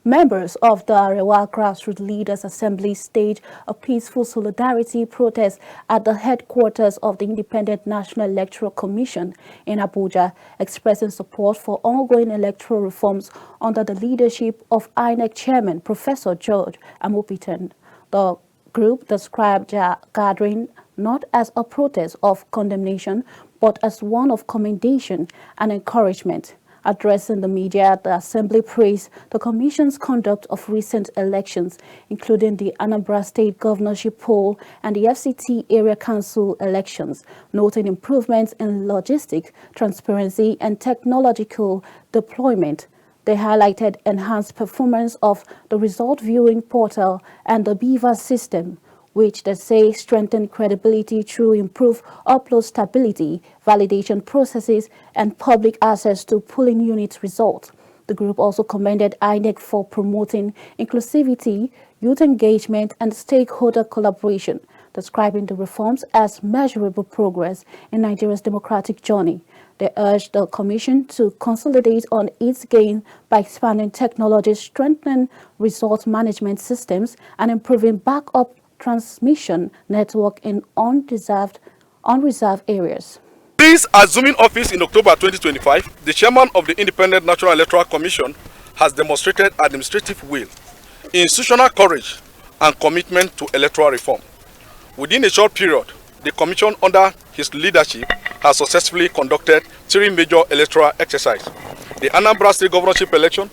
Members of the Arewa Grassroot Leaders Assembly staged a peaceful solidarity protest at the headquarters of the Independent National Electoral Commission in Abuja, expressing support for ongoing electoral reforms under the leadership of INEC Chairman Professor George Amupitan. The group described their gathering not as a protest of condemnation, but as one of commendation and encouragement. Addressing the media, the Assembly praised the Commission's conduct of recent elections, including the Anambra State Governorship poll and the FCT Area Council elections, noting improvements in logistic transparency and technological deployment. They highlighted enhanced performance of the result viewing portal and the BEVA system, which they say strengthen credibility through improved upload stability, validation processes, and public access to polling unit results. The group also commended INEC for promoting inclusivity, youth engagement, and stakeholder collaboration, describing the reforms as measurable progress in Nigeria's democratic journey. They urged the Commission to consolidate on its gain by expanding technology, strengthening result management systems, and improving backup transmission network in unreserved areas. Since assuming office in October 2025, the chairman of the Independent National Electoral Commission has demonstrated administrative will, institutional courage, and commitment to electoral reform. Within a short period, the commission under his leadership has successfully conducted 3 major electoral exercises: the Anambra State Governorship election,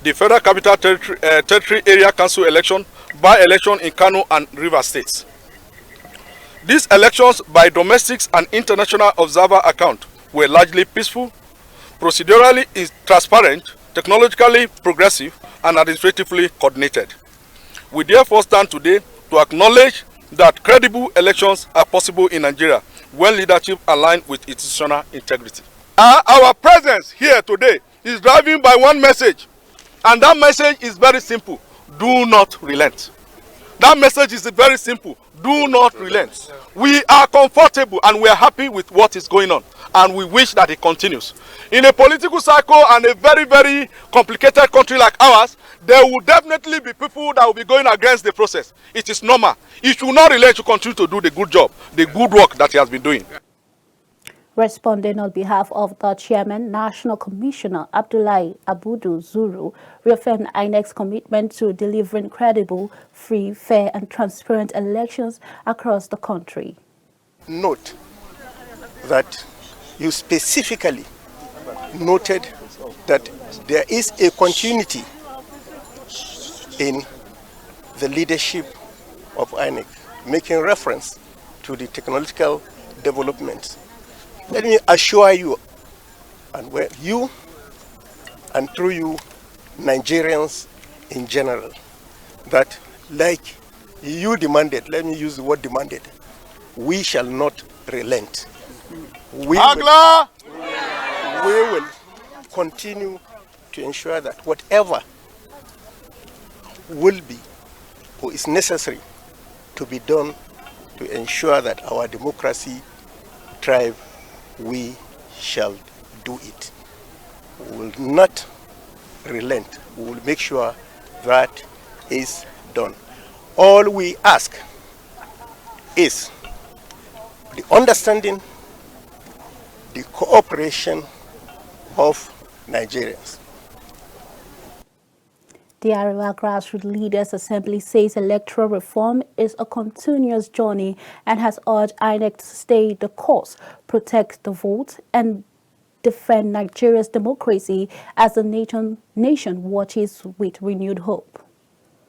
the Federal Capital Territory Area Council election, by-election in Kano and Rivers States. These elections, by domestics and international observer account, were largely peaceful, procedurally transparent, technologically progressive, and administratively coordinated. We therefore stand today to acknowledge that credible elections are possible in Nigeria when leadership aligns with institutional integrity. Our presence here today is driven by one message, and that message is very simple: do not relent. That message is very simple: do not relent. We are comfortable and we are happy with what is going on, and we wish that it continues. In a political cycle and a very, very complicated country like ours, there will definitely be people that will be going against the process. It is normal. It should not relent to continue to do the good job, the good work that he has been doing. Responding on behalf of the Chairman, National Commissioner Abdullahi Abudu Zuru reaffirmed INEC's commitment to delivering credible, free, fair, and transparent elections across the country. Note that you specifically noted that there is a continuity in the leadership of INEC, making reference to the technological developments. Let me assure you, and you, and through you, Nigerians in general, that like you demanded, let me use the word demanded, we shall not relent. Agla! We will continue to ensure that whatever will be or is necessary to be done to ensure that our democracy thrives, we shall do it. We will not relent. We will make sure that is done. All we ask is the understanding, the cooperation of Nigerians. The Arewa Grassroot Leaders Assembly says electoral reform is a continuous journey and has urged INEC to stay the course, protect the vote, and defend Nigeria's democracy as the nation watches with renewed hope.